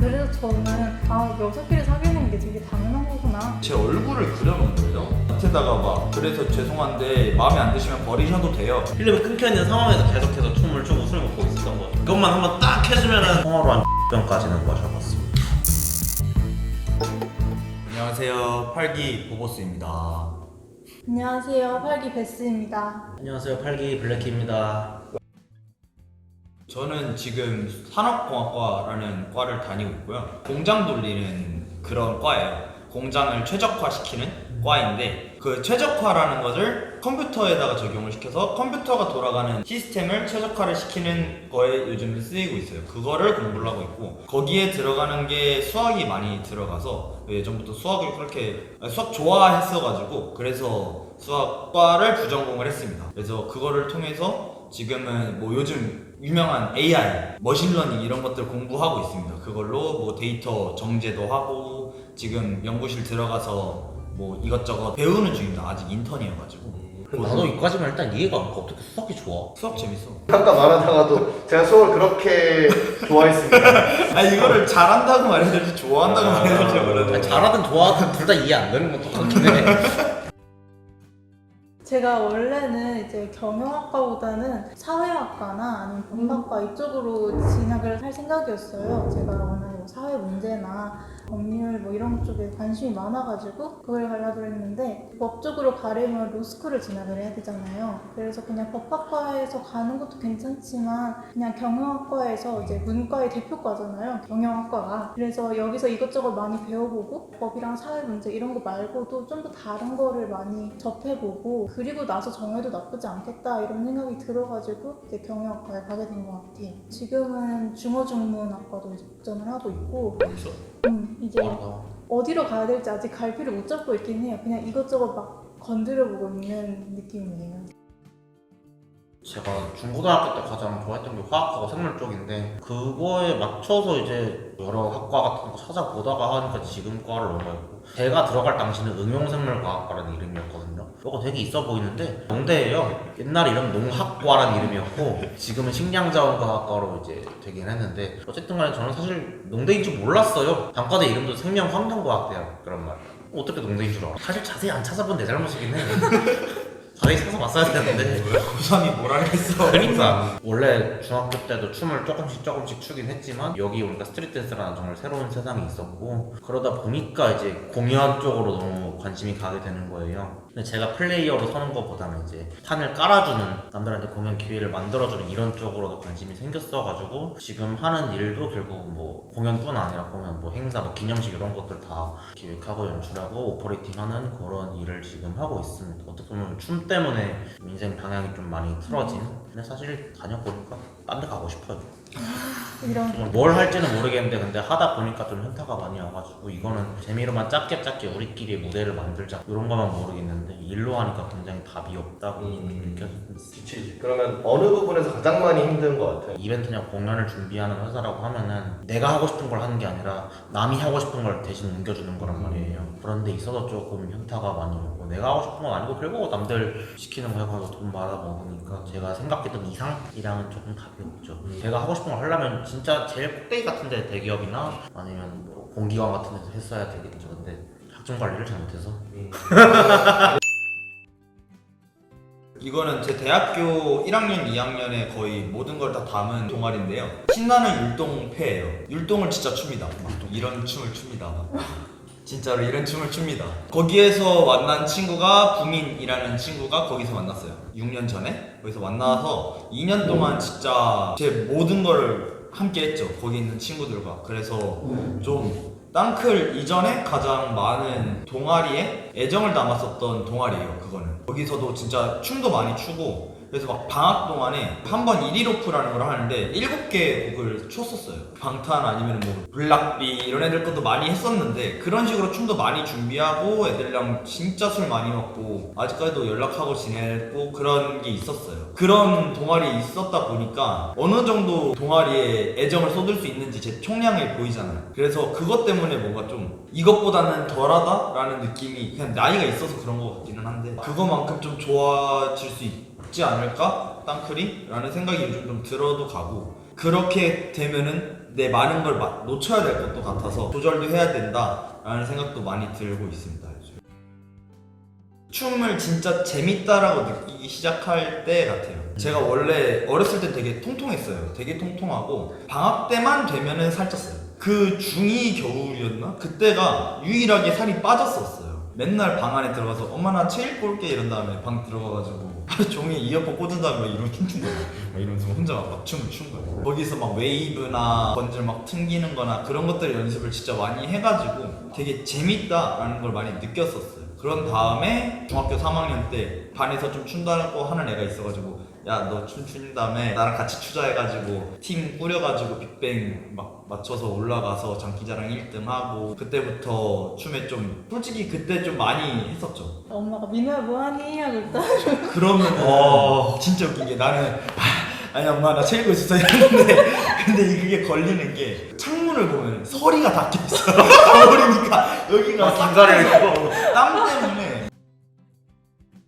그래서 저는 여자끼리 사귀는 게 되게 당연한 거구나. 제 얼굴을 그려놓은 거예요. 밑에다가 막 그래서 죄송한데 마음에 안 드시면 버리셔도 돼요. 필름이 끊겨있는 상황에서 계속해서 춤을 추고 술을 먹고 있었던 거죠. 그것만 한번 딱 해주면은 통화로 한 병까지는 마셔봤습니다. 안녕하세요, 팔기 보보스입니다. 안녕하세요, 팔기 베스입니다. 안녕하세요, 팔기 블랙키입니다. 저는 지금 산업공학과라는 과를 다니고 있고요. 공장 돌리는 그런 과예요. 공장을 최적화시키는 과인데 그 최적화라는 것을 컴퓨터에다가 적용을 시켜서 컴퓨터가 돌아가는 시스템을 최적화를 시키는 거에 요즘 쓰이고 있어요. 그거를 공부를 하고 있고 거기에 들어가는 게 수학이 많이 들어가서 예전부터 수학을 그렇게 수학 좋아했어가지고 그래서 수학과를 부전공을 했습니다. 그래서 그거를 통해서 지금은 뭐 요즘 유명한 AI, 머신러닝 이런 것들 공부하고 있습니다. 그걸로 뭐 데이터 정제도 하고 지금 연구실 들어가서 뭐 이것저것 배우는 중입니다. 아직 인턴이어가지고. 나도 이까지만 일단 이해가 안 가. 어떻게 수학이 좋아? 수학 재밌어. 잠깐 말하다가도 제가 수학을 그렇게 좋아했습니다. 아니 이거를 잘한다고 말해야 될지 좋아한다고 말해야 될지 모르겠는데 잘하든 좋아하든 둘 다 이해 안 되는 건 똑같긴 해. 제가 원래는 이제 경영학과보다는 사회학과나 아니면 법학과 이쪽으로 진학을 할 생각이었어요. 제가 워낙 뭐 사회 문제나 법률 뭐 이런 쪽에 관심이 많아가지고 그걸 가려고 했는데 법 쪽으로 가려면 로스쿨을 진학을 해야 되잖아요. 그래서 그냥 법학과에서 가는 것도 괜찮지만 그냥 경영학과에서 이제 문과의 대표과잖아요. 경영학과가. 그래서 여기서 이것저것 많이 배워보고 법이랑 사회 문제 이런 거 말고도 좀 더 다른 거를 많이 접해보고 그리고 나서 정해도 나쁘지 않겠다 이런 생각이 들어가지고 이제 경영학과에 가게 된 것 같아요. 지금은 중어중문학과도 이제 복전을 하고 있고 이제 어디로 가야 될지 아직 갈피를 못 잡고 있긴 해요. 그냥 이것저것 막 건드려보고 있는 느낌이에요. 제가 중고등학교 때 가장 좋아했던 게 화학하고 생물 쪽인데 그거에 맞춰서 이제 여러 학과 같은 거 찾아보다가 하니까 지금 과를 넘어갔고 제가 들어갈 당시는 응용생물과학과라는 이름이었거든요. 이거 되게 있어 보이는데 농대예요. 옛날 이름 농학과라는 이름이었고 지금은 식량자원과학과로 이제 되긴 했는데 어쨌든 간에 저는 사실 농대인 줄 몰랐어요. 단과대 이름도 생명환경과학대학 그런 말. 어떻게 농대인 줄 알아? 사실 자세히 안 찾아본 내 잘못이긴 해. 자세히 찾아봤어야 되는데 고3이 뭐라 했어. 그러니까 원래 중학교 때도 춤을 조금씩 추긴 했지만 여기 오니까 스트릿 댄스라는 정말 새로운 세상이 있었고 그러다 보니까 이제 공연 쪽으로 너무 관심이 가게 되는 거예요. 근데 제가 플레이어로 서는 것보다는 이제 판을 깔아주는 남들한테 공연 기회를 만들어주는 이런 쪽으로도 관심이 생겼어가지고 지금 하는 일도 결국 뭐 공연뿐 아니라 공연 뭐 행사 뭐 기념식 이런 것들 다 기획하고 연출하고 오퍼레이팅하는 그런 일을 지금 하고 있습니다. 어떻게 보면 춤 때문에 인생 방향이 좀 많이 틀어진 근데 사실 다녀보니까 딴 데 가고 싶어요. 이런 뭘 할지는 모르겠는데 근데 하다 보니까 좀 현타가 많이 와가지고 이거는 재미로만 짧게 우리끼리 무대를 만들자 이런 거만 모르겠는데 일로 하니까 굉장히 답이 없다고 느껴졌어요. 그러면 어느 부분에서 가장 많이 힘든 것 같아요? 이벤트냐 공연을 준비하는 회사라고 하면은 내가 하고 싶은 걸 하는 게 아니라 남이 하고 싶은 걸 대신 옮겨주는 거란 말이에요. 그런 데 있어서 조금 현타가 많이 오고 내가 하고 싶은 건 아니고 결국 남들 시키는 거 해가지고 돈 받아 먹으니까 제가 생각했던 이상이랑은 조금 답이 없죠. 제가 하고 싶은 걸 하려면 진짜 제일 꼭대기 같은 데 대기업이나 아니면 뭐 공기관 같은 데서 했어야 되겠죠. 근데 학점 관리를 잘못해서 이거는 제 대학교 1학년, 2학년에 거의 모든 걸 다 담은 동아리인데요. 신나는 율동패예요. 율동을 진짜 춥니다. 막 이런 춤을 춥니다. 진짜로 이런 춤을 춥니다. 거기에서 만난 친구가 부민이라는 친구가 거기서 만났어요. 6년 전에 거기서 만나서 2년 동안 진짜 제 모든 거를 함께 했죠. 거기 있는 친구들과. 그래서 좀 땅클 이전에 가장 많은 동아리에 애정을 담았었던 동아리예요. 그거는 거기서도 진짜 춤도 많이 추고 그래서 막 방학 동안에 한 번 1일 오프라는 걸 하는데 7개 곡을 췄었어요. 방탄 아니면 뭐 블락비 이런 애들 것도 많이 했었는데 그런 식으로 춤도 많이 준비하고 애들이랑 진짜 술 많이 먹고 아직까지도 연락하고 지내고 그런 게 있었어요. 그런 동아리에 있었다 보니까 어느 정도 동아리에 애정을 쏟을 수 있는지 제 총량이 보이잖아요. 그래서 그것 때문에 뭔가 좀 이것보다는 덜하다? 라는 느낌이 그냥 나이가 있어서 그런 것 같기는 한데 그거만큼 좀 좋아질 수 있지 않을까? 땅클이? 라는 생각이 요즘 좀 들어도 가고 그렇게 되면은 내 많은 걸 놓쳐야 될 것도 같아서 조절도 해야 된다라는 생각도 많이 들고 있습니다. 요즘. 춤을 진짜 재밌다라고 느끼기 시작할 때 같아요. 제가 원래 어렸을 때 되게 통통했어요. 되게 통통하고 방학 때만 되면은 살쪘어요. 그 중2 겨울이었나? 그때가 유일하게 살이 빠졌었어요. 맨날 방 안에 들어가서 엄마 나 체일 볼게 이런 다음에 방 들어가가지고 하루 종일 이어폰 꽂은 다음에 막 이러고 춤춘 거예요. 막 이러면서 혼자 막 춤을 춘 거예요. 거기서 막 웨이브나 번질 막 튕기는 거나 그런 것들 연습을 진짜 많이 해가지고 되게 재밌다라는 걸 많이 느꼈었어요. 그런 다음에 중학교 3학년 때 반에서 좀 춘다고 하는 애가 있어가지고 야 너 춤춘 다음에 나랑 같이 추자 해가지고 팀 꾸려가지고 빅뱅 막 맞춰서 올라가서 장기자랑 1등 하고 그때부터 춤에 좀 솔직히 그때 좀 많이 했었죠. 엄마가 민호야 뭐하니? 하고 일단 그러면 진짜 웃긴 게 나는 아니 엄마 나 체리고 있었어 이랬는데 근데 그게 걸리는 게 창문을 보면 서리가 닫혀있어. 겨울이니까 여기가 긴가를 입고 땀 때문에.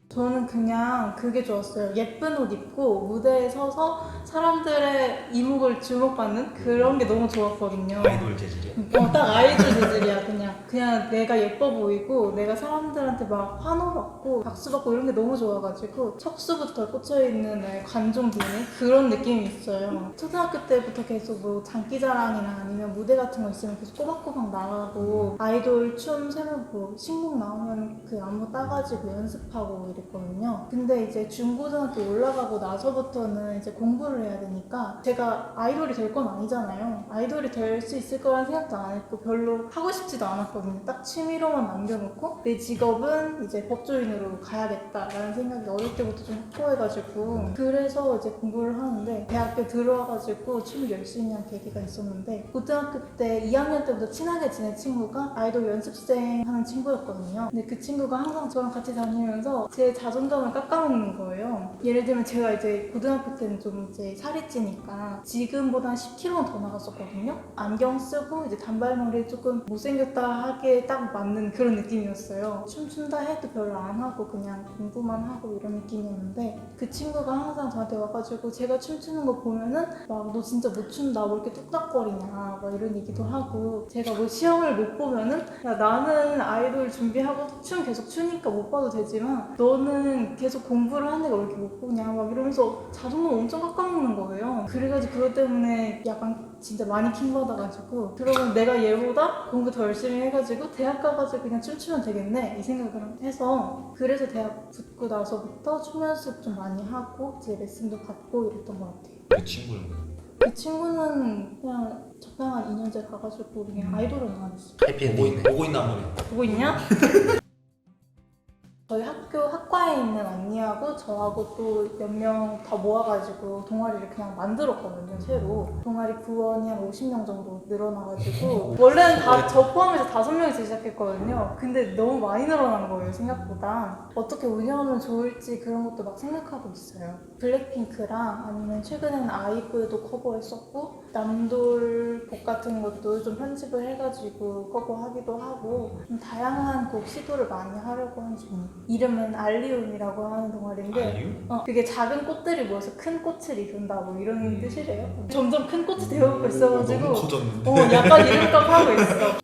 저는 그냥 그게 좋았어요. 예쁜 옷 입고 무대에 서서 사람들의 이목을 주목받는 그런 게 너무 좋았거든요. 아이돌 재질이야. 딱 아이돌 재질이야. 그냥 내가 예뻐 보이고 내가 사람들한테 막 환호받고 박수받고 이런 게 너무 좋아가지고 척수부터 꽂혀있는 관종 DNA 그런 느낌이 있어요. 초등학교 때부터 계속 뭐 장기자랑이나 아니면 무대 같은 거 있으면 계속 꼬박꼬박 나가고 아이돌 춤 세면보 신곡 나오면 그 안무 따가지고 연습하고 이랬거든요. 근데 이제 중고등학교 올라가고 나서부터는 이제 공부를 해야 되니까 제가 아이돌이 될 건 아니잖아요. 아이돌이 될 수 있을 거란 생각도 안 했고 별로 하고 싶지도 않았거든요. 딱 취미로만 남겨놓고 내 직업은 이제 법조인으로 가야겠다라는 생각이 어릴 때부터 좀 확고해가지고 그래서 이제 공부를 하는데 대학교 들어와가지고 춤을 열심히 한 계기가 있었는데 고등학교 때 2학년 때부터 친하게 지낸 친구가 아이돌 연습생 하는 친구였거든요. 근데 그 친구가 항상 저랑 같이 다니면서 제 자존감을 깎아먹는 거예요. 예를 들면 제가 이제 고등학교 때는 좀 이제 살이 찌니까 지금보다 10kg는 더 나갔었거든요. 안경 쓰고 이제 단발머리 조금 못생겼다 하기에 딱 맞는 그런 느낌이었어요. 춤춘다 해도 별로 안 하고 그냥 공부만 하고 이런 느낌이었는데 그 친구가 항상 저한테 와가지고 제가 춤추는 거 보면은 막 너 진짜 못 춘다 뭐 이렇게 뚝딱거리냐 막 이런 얘기도 하고 제가 뭐 시험을 못 보면은 야 나는 아이돌 준비하고 춤 계속 추니까 못 봐도 되지만 너는 계속 공부를 하는 애가 왜 이렇게 못 보냐 막 이러면서 자존감 엄청 깎아먹는 거예요. 그래가지고 그것 때문에 약간 진짜 많이 킹받아가지고 그러면 내가 얘보다 공부 더 열심히 해가지고 대학 가가지고 그냥 춤추면 되겠네 이 생각을 해서 그래서 대학 붙고 나서부터 춤 연습 좀 많이 하고 이제 레슨도 받고 이랬던 것 같아요. 그 친구는 그 친구는 그냥 적당한 2년제 가가지고 그냥 아이돌은 안 했어. 해피엔딩이네. 보고 있나 한번 보고 있냐? 저희 학교 학과에 있는 언니하고 저하고 또 몇 명 더 모아가지고 동아리를 그냥 만들었거든요, 새로. 동아리 부원이 한 50명 정도 늘어나가지고 원래는 다 저 포함해서 5명이서 시작했거든요. 근데 너무 많이 늘어난 거예요, 생각보다. 어떻게 운영하면 좋을지 그런 것도 막 생각하고 있어요. 블랙핑크랑 아니면 최근에는 아이브도 커버했었고 남돌곡 같은 것도 좀 편집을 해가지고 커버하기도 하고 좀 다양한 곡 시도를 많이 하려고 하는 중이에요. 이름은 알리움이라고 하는 동아리인데 알리움? 그게 작은 꽃들이 모여서 큰 꽃을 이룬다 뭐 이런 뜻이래요. 점점 큰 꽃이 되어가고 있어가지고 너무 커졌는데. 약간 이름값 하고 있어.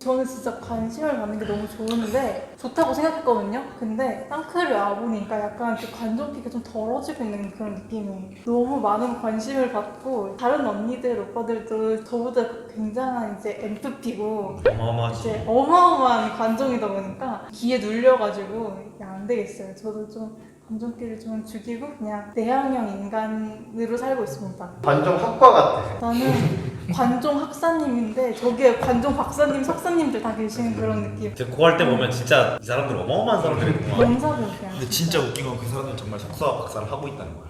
저는 진짜 관심을 받는 게 너무 좋은데 좋다고 생각했거든요. 근데 쌍크를 와보니까 약간 그 관종기가 좀 덜어지고 있는 그런 느낌이에요. 너무 많은 관심을 받고 다른 언니들, 오빠들도 저보다 굉장한 이제 MFP고 어마어마하지. 이제 어마어마한 관종이다 보니까 귀에 눌려가지고 안 되겠어요. 저도 좀 관종기를 좀 죽이고 그냥 내향형 인간으로 살고 있습니다. 관종 학과 같아. 저는 관종 학사님인데 저기에 관종 박사님, 석사님들 다 계시는 그런 느낌. 그거 할 때 보면 진짜 이 사람들 어마어마한 사람들이구나. 명사분 그냥. 근데 진짜 웃긴 건 그 사람들 정말 석사와 박사를 하고 있다는 거야.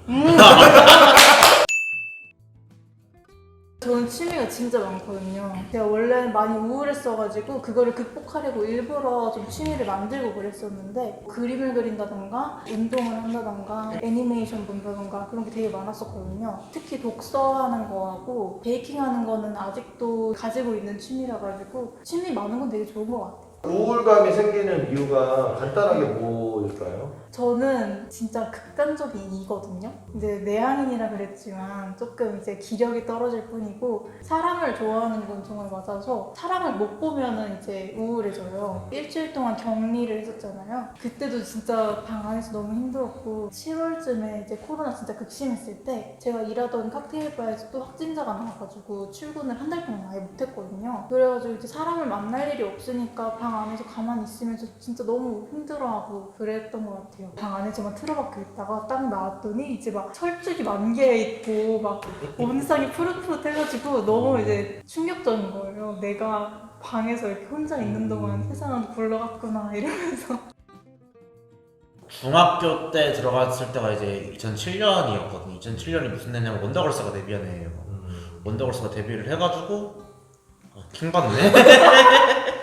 저는 취미가 진짜 많거든요. 제가 원래 많이 우울했어가지고 그거를 극복하려고 일부러 좀 취미를 만들고 그랬었는데 그림을 그린다던가 운동을 한다던가 애니메이션 본다던가 그런 게 되게 많았었거든요. 특히 독서하는 거하고 베이킹하는 거는 아직도 가지고 있는 취미라 가지고 취미 많은 건 되게 좋은 것 같아요. 우울감이 생기는 이유가 간단하게 뭐일까요? 저는 진짜 극단적인 이거든요. 이제 내향인이라 그랬지만 조금 이제 기력이 떨어질 뿐이고 사람을 좋아하는 건 정말 맞아서 사람을 못 보면은 이제 우울해져요. 일주일 동안 격리를 했었잖아요. 그때도 진짜 방 안에서 너무 힘들었고 7월쯤에 이제 코로나 진짜 극심했을 때 제가 일하던 칵테일 바에서 또 확진자가 나와가지고 출근을 한 달 동안 아예 못했거든요. 그래가지고 이제 사람을 만날 일이 없으니까 방 안에서 가만히 있으면서 진짜 너무 힘들어하고 그랬던 것 같아요. 방 안에서만 틀어박혀 있다가 딱 나왔더니 이제 막 철쭉이 만개해 있고 막 온 세상이 푸릇푸릇해가지고 너무 이제 충격적인 거예요. 내가 방에서 이렇게 혼자 있는 동안 세상은 굴러갔구나 이러면서. 중학교 때 들어갔을 때가 이제 2007년이었거든요. 2007년이 무슨 해냐면 원더걸스가 데뷔한 해예요. 원더걸스가 데뷔를 해가지고 킹받네.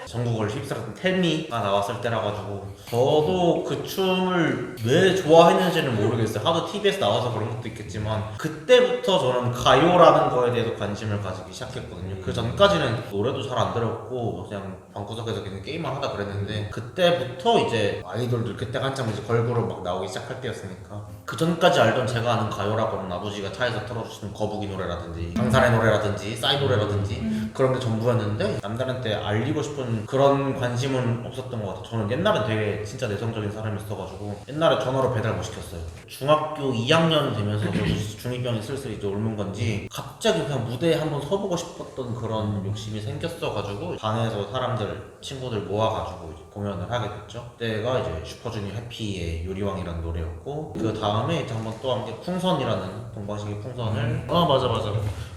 전국을 휩쓸었던 텔미가 나왔을 때라 가지고 저도 그 춤을 왜 좋아했는지는 모르겠어요. 하도 TV에서 나와서 그런 것도 있겠지만 그때부터 저는 가요라는 거에 대해서 관심을 가지기 시작했거든요. 그 전까지는 노래도 잘 안 들었고 그냥 방구석에서 그냥 게임만 하다 그랬는데 그때부터 이제 아이돌들 그때 한참 이제 걸그룹 막 나오기 시작할 때였으니까 그 전까지 알던 제가 아는 가요라고는 아버지가 차에서 틀어주시는 거북이 노래라든지 강산의 노래라든지 싸이 노래라든지 그런 게 전부였는데 남들한테 알리고 싶은 그런 관심은 없었던 것 같아요. 저는 옛날엔 되게 진짜 내성적인 사람이었어가지고 옛날에 전화로 배달 못 시켰어요. 중학교 2학년 되면서 중2병이 슬슬 이제 옮은 건지 갑자기 그냥 무대에 한번 서보고 싶었던 그런 욕심이 생겼어가지고 반에서 사람들 친구들 모아가지고 이제 공연을 하게 됐죠. 그때가 이제 슈퍼주니어 해피의 요리왕이라는 노래였고 그 다음에 이제 한번 또 한 게 풍선이라는 동방신기 풍선을 맞아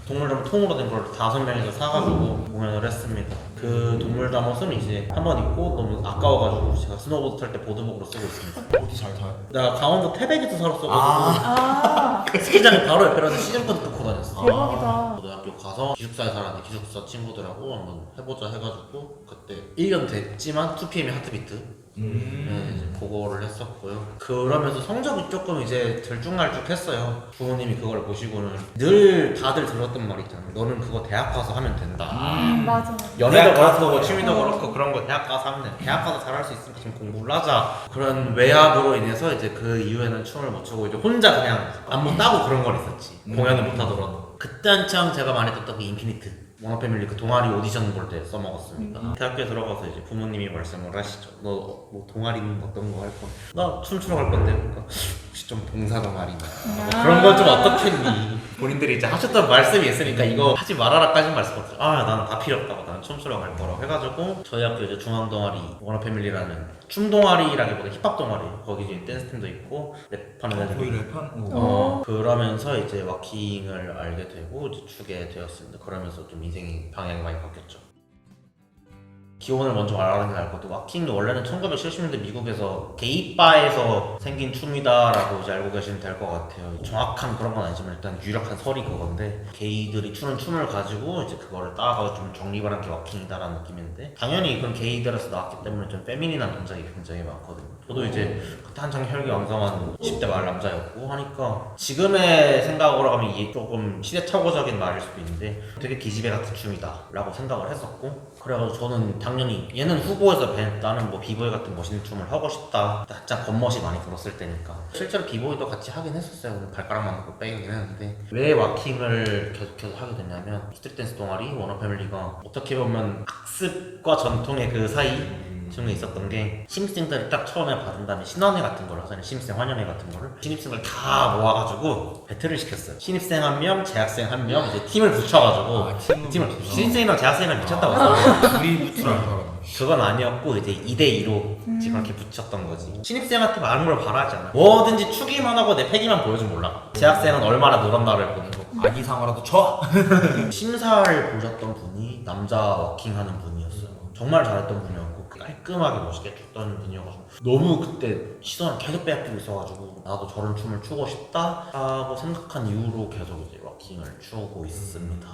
동물담 통으로 된 걸 5명이서 사가지고 공연을 했습니다. 그 동물담옷은 이제 한 번 입고 너무 아까워가지고 제가 스노보드 탈 때 보드복으로 쓰고 있습니다. 어디 잘 타요? 나 강원도 태백에서 살았어가지고 스키장이 바로 옆이라서 시즌권 끊고 다녔어. 대박이다. 고등학교 가서 기숙사에 살았는데 기숙사 친구들하고 한번 해보자 해가지고 그때 1년 됐지만 2PM의 하트비트 네, 이제 그거를 했었고요. 그러면서 성적이 조금 이제 들쭉날쭉했어요. 부모님이 그걸 보시고는 늘 다들 들었던 말 있잖아요. 너는 그거 대학 가서 하면 된다. 맞아. 연애도 그렇고 취미도 그렇고 그런 거 대학 가서 하면 돼. 대학 가서 잘할 수 있으니까 좀 공부를 하자. 그런 외압으로 인해서 이제 그 이후에는 춤을 못 추고 이제 혼자 그냥 안무 따고 그런 건 있었지. 공연을 못 하더라도. 그때 한창 제가 많이 듣던 게 인피니트. 워너패밀리 그 동아리 오디션 볼 때 써먹었습니다. 대학교에 들어가서 이제 부모님이 말씀을 하시죠. 너 뭐 동아리는 어떤 거 할 거? 나 춤추러 갈 건데. 그러니까 혹시 좀 봉사 동아리나 그런 건 좀 어떻겠니? 본인들이 이제 하셨던 말씀이 있으니까 이거 하지 말아라까지는 말씀 없어요. 나는 다 필요 없다고 나는 춤추러 갈 거라고 해가지고 저희 학교 이제 중앙 동아리 워너패밀리라는 춤 동아리라기보다 힙합 동아리 거기 이제 댄스팀도 있고 랩하는 애들이 랩한? 그러면서 이제 와킹을 알게 되고 이제 추게 되었습니다. 그러면서 좀 인생이 방향이 많이 바뀌었죠. 기원을 먼저 알아는 게 나을 것 같아요. 와킹이 원래는 1970년대 미국에서 게이바에서 생긴 춤이다라고 이제 알고 계시면 될 것 같아요. 정확한 그런 건 아니지만 일단 유력한 설이 그건데 게이들이 추는 춤을 가지고 이제 그거를 따라가서 좀 정립을 한 게 와킹이다라는 느낌인데 당연히 그런 게이들에서 나왔기 때문에 좀 페미닌한 동작이 굉장히 많거든요. 저도 이제 그때 한창 혈기왕성한 10대 말 남자였고 하니까 지금의 생각으로 하면 이게 조금 시대착오적인 말일 수도 있는데 되게 기집애 같은 춤이다 라고 생각을 했었고 그래가지고 저는 당연히 얘는 후보에서 나는 뭐 비보이 같은 멋있는 춤을 하고 싶다. 한창 겉멋이 많이 들었을 때니까 실제로 비보이도 같이 하긴 했었어요. 발가락만 놓고 빼긴 했는데 왜 와킹을 계속해서 하게 됐냐면 스트릿 댄스 동아리 워너패밀리가 어떻게 보면 학습과 전통의 그 사이 중에 있었던 게 신입생들을 딱 처음에 받은 다음에 신원회 같은 걸 하잖아요. 신입생 환영회 같은 거를 신입생을 다 모아가지고 배틀을 시켰어요. 신입생 1명, 재학생 1명 이제 팀을 붙여가지고 팀을 신입생이랑 재학생이랑 미쳤다고 했어요. 우리 붙줄 알아. 그건 아니었고 이제 2대2로 지금 이렇게 붙였던 거지. 신입생한테 많은 걸 바라지 않아. 뭐든지 추기만 하고 내 패기만 보여주면 올라가. 재학생은 얼마나 노란 날을 보내고 아기상어라도 쳐! 심사를 보셨던 분이 남자 워킹하는 분이었어요. 정말 잘했던 분이었고 깔끔하게 멋있게 췄던 분이어가지고 너무 그때 시선을 계속 빼앗기고 있어가지고 나도 저런 춤을 추고 싶다 하고 생각한 이후로 계속 이제 워킹을 추고 있습니다.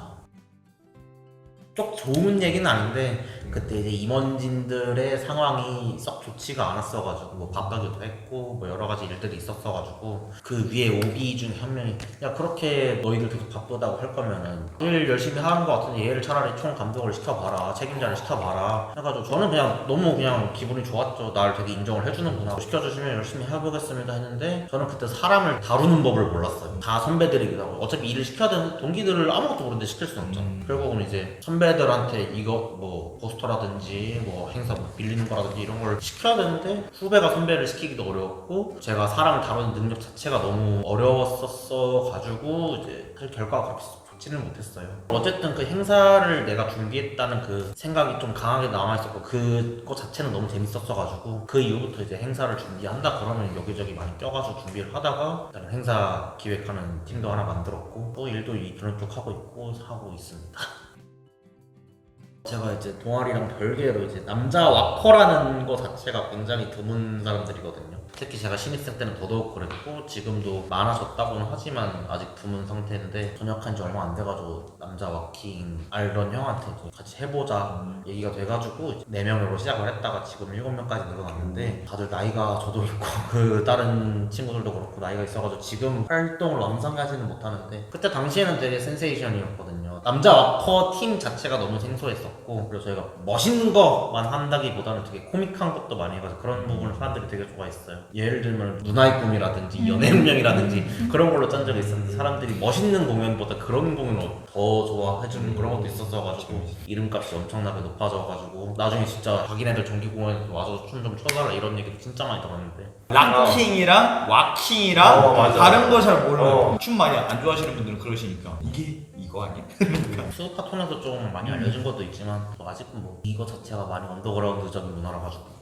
쪽 좋은 얘기는 아닌데 그때 이제 임원진들의 상황이 썩 좋지가 않았어가지고 뭐 바쁘기도 했고 뭐 여러 가지 일들이 있었어가지고 그 위에 오비 중 한 명이 야 그렇게 너희들 계속 바쁘다고 할 거면은 일 열심히 하는 거 같은데 얘를 차라리 총 감독을 시켜봐라 책임자를 시켜봐라 해가지고 저는 그냥 너무 그냥 기분이 좋았죠. 날 되게 인정을 해주는구나 시켜주시면 열심히 해보겠습니다 했는데 저는 그때 사람을 다루는 법을 몰랐어요. 다 선배들이기도 하고 어차피 일을 시켜야 되는 동기들을 아무것도 모르는데 시킬 수는 없잖아. 결국은 이제 선배들한테 이거 뭐 포스터라든지 뭐 행사 뭐 빌리는 거라든지 이런 걸 시켜야 되는데 후배가 선배를 시키기도 어려웠고 제가 사람을 다루는 능력 자체가 너무 어려웠었어 가지고 이제 사실 결과가 그렇게 좋지는 못했어요. 어쨌든 그 행사를 내가 준비했다는 그 생각이 좀 강하게 남아있었고 그거 자체는 너무 재밌었어가지고 그 이후부터 이제 행사를 준비한다 그러면 여기저기 많이 껴가지고 준비를 하다가 일단 행사 기획하는 팀도 하나 만들었고 또 일도 그런 쪽 하고 있습니다. 제가 이제 동아리랑 별개로 이제 남자 와커라는 거 자체가 굉장히 드문 사람들이거든요. 특히 제가 신입생 때는 더더욱 그랬고 지금도 많아졌다고는 하지만 아직 드문 상태인데 전역한 지 얼마 안 돼가지고 남자 와킹 알던 형한테 이제 같이 해보자 얘기가 돼가지고 4명으로 시작을 했다가 지금 7명까지 늘어났는데 다들 나이가 저도 있고 그 다른 친구들도 그렇고 나이가 있어가지고 지금 활동을 왕성하지는 못하는데 그때 당시에는 되게 센세이션이었거든요. 남자 와커 팀 자체가 너무 생소했었고 그래서 저희가 멋있는 것만 한다기보다는 되게 코믹한 것도 많이 해가지고 그런 부분을 사람들이 되게 좋아했어요. 예를 들면 누나의 꿈이라든지 연애 운명이라든지 그런 걸로 짠 적이 있었는데 사람들이 멋있는 공연보다 그런 공연을 더 좋아해주는 그런 것도 있었어가지고 이름값이 엄청나게 높아져가지고 나중에 진짜 자기네들 정기공연에 와서 춤 좀 춰달라 이런 얘기도 진짜 많이 들었는데 락킹이랑 와킹이랑 맞아. 다른 거 잘 몰라요. 춤 많이 안 좋아하시는 분들은 그러시니까 이게 이거 아니야? 수우파 톤에서 좀 많이 알려진 것도 있지만 또 아직은 뭐 이거 자체가 많이 언더그라운드적인 문화라 가지고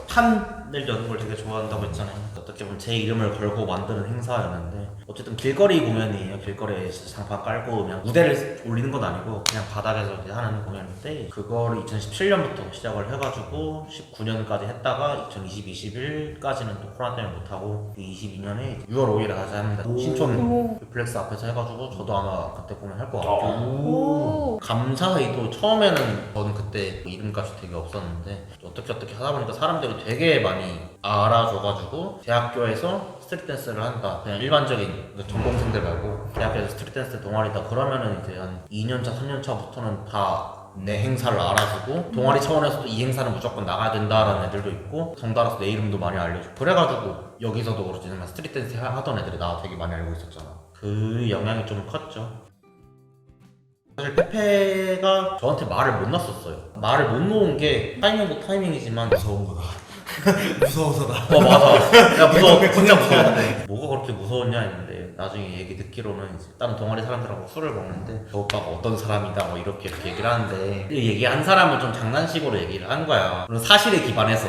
판을 여는 걸 되게 좋아한다고 했잖아요. 어떻게 보면 제 이름을 걸고 만드는 행사였는데 어쨌든 길거리 공연이에요. 길거리에 장판 깔고 그냥 무대를 올리는 건 아니고 그냥 바닥에서 이제 하는 공연인데 그거를 2017년부터 시작을 해가지고 19년까지 했다가 2021까지는 또 코로나 때문에 못하고 22년에 6월 5일에 다시 합니다. 신촌 플렉스 앞에서 해가지고 저도 아마 그때 공연할 것 같고 오. 감사회의도 처음에는 저는 그때 이름값이 되게 없었는데 어떻게 하다 보니까 사람들이 되게 많이 알아줘가지고 대학교에서 스트릿 댄스를 한다 그냥 일반적인 전공생들 말고 대학교에서 스트릿 댄스 동아리다 그러면은 이제 한 2년차 3년차부터는 다 내 행사를 알아주고 동아리 차원에서도 이 행사는 무조건 나가야 된다라는 애들도 있고 덩달아서 내 이름도 많이 알려주고 그래가지고 여기서도 그렇지 스트릿 댄스 하던 애들이 나 되게 많이 알고 있었잖아. 그 영향이 좀 컸죠. 사실 페페가 저한테 말을 못 놨었어요. 말을 못 놓은 게 타이밍도 타이밍이지만 무서운 거다. 무서워서다. 맞아. 야 무서워. 진짜 무서웠는데 뭐가 그렇게 무서웠냐 했는데 나중에 얘기 듣기로는 이제 다른 동아리 사람들하고 술을 먹는데 저 오빠가 어떤 사람이다 뭐 이렇게 얘기를 하는데 그 얘기한 사람은 좀 장난식으로 얘기를 한 거야. 그런 사실에 기반해서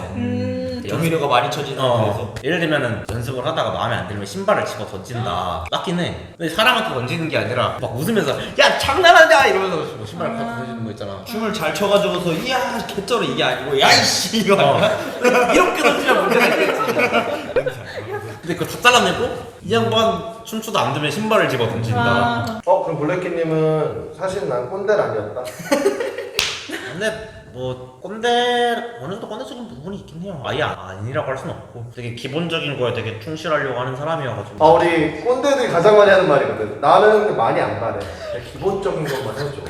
경미료가 많이 쳐지는 그래서 예를 들면은 연습을 하다가 마음에 안 들면 신발을 집어 던진다 맞긴 해. 근데 사람한테 던지는 게 아니라 막 웃으면서 야 장난하냐 이러면서 뭐 신발을 갖다 던지는 거 있잖아. 춤을 잘 춰가지고서 이야 개쩔어 이게 아니고 야이씨 이거 아니야? 이렇게 던지면 문제가 있겠지. 근데 그거 다 잘라내고 이 양반 춤추다 안 되면 신발을 집어 던진다. 그럼 블랙키님은 사실 난 꼰대는 아니었다. 근데 뭐 꼰대 어느 정도 꼰대적인 부분이 있긴 해요. 아예 아니라고 할 순 없고 되게 기본적인 거에 되게 충실하려고 하는 사람이어가지고 우리 꼰대들이 가장 많이 하는 말이거든. 나는 많이 안 바래. 그냥 기본적인 것만 해줘.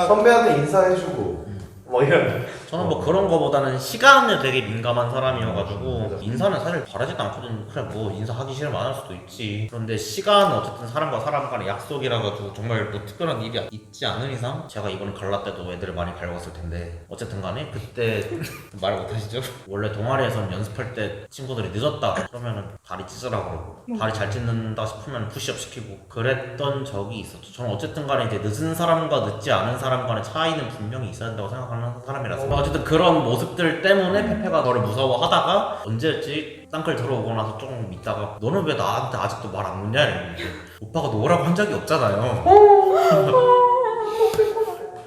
선배한테 인사해주고 뭐 이런. 저는 뭐 그런 거보다는 시간에 되게 민감한 사람이어가지고 인사는 사실 바라지도 않거든요. 그래 뭐 인사하기 싫으면 안 할 수도 있지. 그런데 시간은 어쨌든 사람과 사람 간의 약속이라 가지고 정말 뭐 특별한 일이 있지 않은 이상 제가 이번에 갈라 때도 애들을 많이 갈궜을 텐데 어쨌든 간에 그때 말 못하시죠? 원래 동아리에서는 연습할 때 친구들이 늦었다 그러면은 다리 찢으라고 그러고 다리 잘 찢는다 싶으면 푸시업 시키고 그랬던 적이 있었죠. 저는 어쨌든 간에 이제 늦은 사람과 늦지 않은 사람 간의 차이는 분명히 있어야 된다고 생각하는 사람이라서 어쨌든 그런 모습들 때문에 페페가 너를 무서워하다가 언제였지? 쌍끌 들어오고 나서 조금 있다가 너는 왜 나한테 아직도 말 안 묻냐 이랬는데 오빠가 놓으라고 한 적이 없잖아요.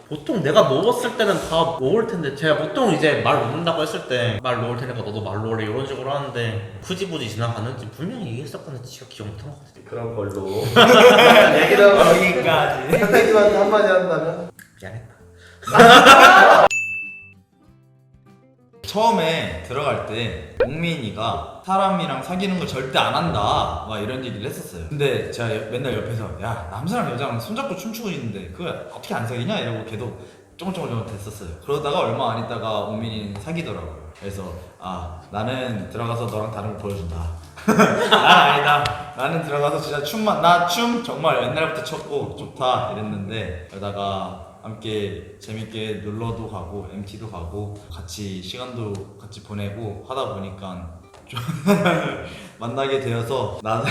보통 내가 놓았을 때는 다 놓을 텐데 제가 보통 이제 말 놓는다고 했을 때 말 놓을 테니까 너도 말 놓으래 이런 식으로 하는데 굳이 지나갔는지 분명히 얘기했었거든요. 지가 기억 못한 것 같아요. 그런 걸로. 얘기를 하고 여기까지. 선생님한테 한마디 한다면? 미안했다. 처음에 들어갈 때 옥민이가 사람이랑 사귀는 거 절대 안 한다 막 이런 얘기를 했었어요. 근데 제가 맨날 옆에서 야 남자랑 여자랑 손잡고 춤추고 있는데 그거 어떻게 안 사귀냐 이러고 걔도 쪼글쪼글 됐었어요. 그러다가 얼마 안 있다가 옥민이는 사귀더라고요. 그래서 아 나는 들어가서 너랑 다른 거 보여준다. 아니다. 나는 들어가서 진짜 나 춤 정말 옛날부터 췄고 좋다 이랬는데 그러다가 함께 재밌게 놀러도 가고 MT도 가고 같이 시간도 같이 보내고 하다 보니까 좀 만나게 되어서 나는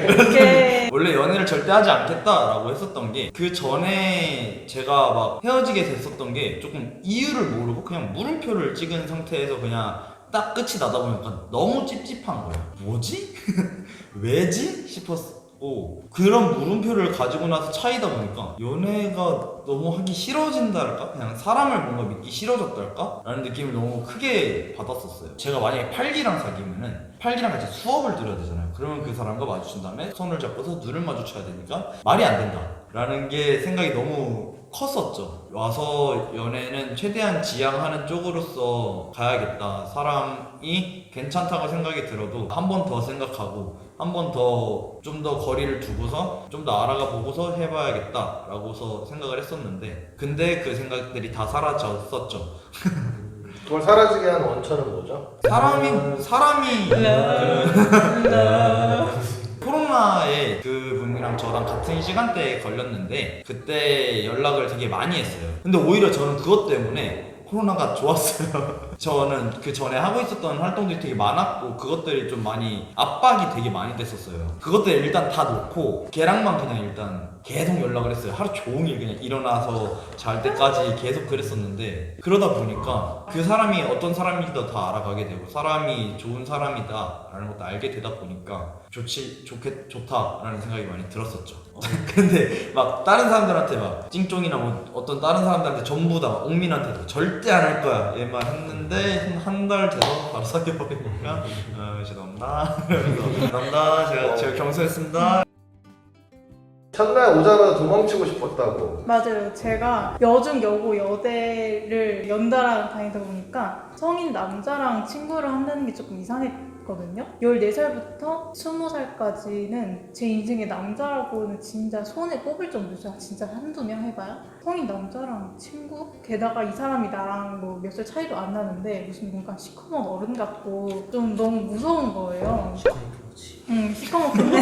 이렇게 원래 연애를 절대 하지 않겠다라고 했었던 게 그 전에 제가 막 헤어지게 됐었던 게 조금 이유를 모르고 그냥 물음표를 찍은 상태에서 그냥 딱 끝이 나다 보니까 너무 찝찝한 거예요. 뭐지? 왜지? 싶었고 그런 물음표를 가지고 나서 차이다 보니까 연애가 너무 하기 싫어진달까? 그냥 사람을 뭔가 믿기 싫어졌달까? 라는 느낌을 너무 크게 받았었어요. 제가 만약에 8기랑 사귀면은 8기랑 같이 수업을 들어야 되잖아요. 그러면 그 사람과 마주친 다음에 손을 잡고서 눈을 마주쳐야 되니까 말이 안 된다 라는 게 생각이 너무 컸었죠. 와서 연애는 최대한 지향하는 쪽으로서 가야겠다. 사람이 괜찮다고 생각이 들어도 한 번 더 생각하고 한 번 더 좀 더 거리를 두고서 좀 더 알아가 보고서 해봐야겠다 라고서 생각을 했었는데 근데 그 생각들이 다 사라졌었죠. 그걸 사라지게 한 원천은 뭐죠? 사람이 코로나에 그분이랑 저랑 같은 시간대에 걸렸는데 그때 연락을 되게 많이 했어요. 근데 오히려 저는 그것 때문에 코로나가 좋았어요. 저는 그 전에 하고 있었던 활동들이 되게 많았고 그것들이 좀 많이 압박이 되게 많이 됐었어요. 그것들 일단 다 놓고 걔랑만 그냥 일단 계속 연락을 했어요. 하루 종일 그냥 일어나서 잘 때까지 계속 그랬었는데 그러다 보니까 그 사람이 어떤 사람인지도 다 알아가게 되고 사람이 좋은 사람이다 라는 것도 알게 되다 보니까 좋다라는 생각이 많이 들었었죠. 근데 막 다른 사람들한테 막 찡쫑이나 뭐 어떤 다른 사람들한테 전부 다 옥민한테도 절대 안 할 거야 얘만 했는데 한 달 돼서 바로 사귀어버리니까 죄송합니다. 죄송합니다. 제가 경솔했습니다. 첫날 오자마자 도망치고 싶었다고. 맞아요. 제가 여중, 여고, 여대를 연달아 다니다 보니까 성인 남자랑 친구를 한다는 게 조금 이상했거든요. 14살부터 20살까지는 제 인생의 남자라고는 진짜 손에 꼽을 정도죠. 진짜 한두 명 해봐요. 성인 남자랑 친구? 게다가 이 사람이 나랑 뭐 몇 살 차이도 안 나는데 무슨 뭔가 시커먼 어른 같고 좀 너무 무서운 거예요. 시커멓던데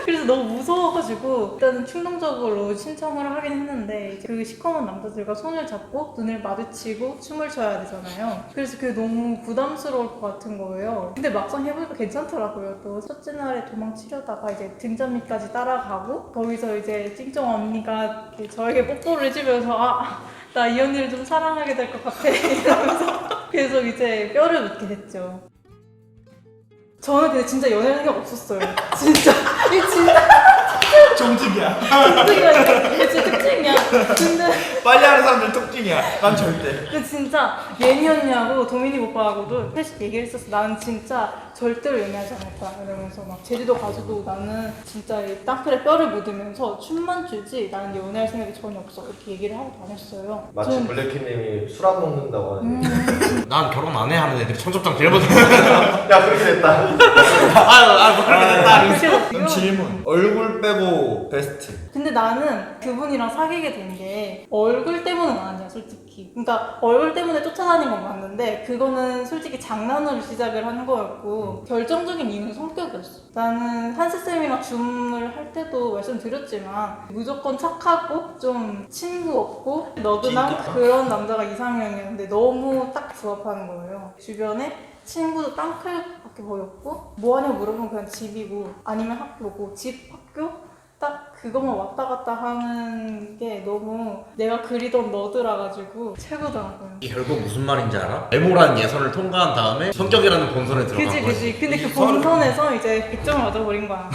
그래서 너무 무서워가지고 일단은 충동적으로 신청을 하긴 했는데 그 시커먼 남자들과 손을 잡고 눈을 마주치고 춤을 춰야 되잖아요. 그래서 그게 너무 부담스러울 것 같은 거예요. 근데 막상 해보니까 괜찮더라고요. 또 첫째 날에 도망치려다가 이제 등잔밑까지 따라가고 거기서 이제 찡쫑 언니가 저에게 뽀뽀를 해주면서 나 이 언니를 좀 사랑하게 될 것 같아 이러면서 계속 이제 뼈를 묻게 됐죠. 저는 근데 진짜 연애 생각 없었어요. 진짜. 이게 진짜 정직이야. 이게 진짜 특징이야. 근데 빨리 하는 사람들 특징이야. 난 절대. 근데 진짜 예니 언니하고 도미니 오빠하고도 사실 얘기를 했었어. 나는 진짜 절대로 연애하지 않을 거야. 이러면서 막 제주도 가서도 나는 진짜 이 땅굴에 뼈를 묻으면서 춤만 추지 나는 연애할 생각이 전혀 없어. 이렇게 얘기를 하고 다녔어요. 마치 블랙키님이 술 안 먹는다고 하는. 난 결혼 안 해 하는 애들이 청첩장 제일 먼저. 야 그렇게 됐다. 뭐 그렇게 됐다. 그럼 질문. 얼굴 빼고 베스트. 근데 나는 그분이랑 사귀게 된 게 얼굴 때문은 아니야 솔직히. 그러니까 얼굴 때문에 쫓아다닌 건 맞는데 그거는 솔직히 장난으로 시작을 한 거였고 결정적인 이유는 성격이었어. 나는 한스쌤이랑 줌을 할 때도 말씀드렸지만 무조건 착하고 좀 친구 없고 너그난 진짜? 그런 남자가 이상형이었는데 너무 딱 부합하는 거예요. 주변에 친구도 땅클밖에 보였고 뭐하냐 물어보면 그냥 집이고 아니면 학교고 집 학교 딱 그것만 왔다 갔다 하는 게 너무 내가 그리던 너드라 가지고 최고더라고요. 이게 결국 무슨 말인지 알아? 외모라는 예선을 통과한 다음에 성격이라는 본선에 들어간 거지. 그지. 근데 그 이 서로- 본선에서 이제 100점을 맞아버린 거야.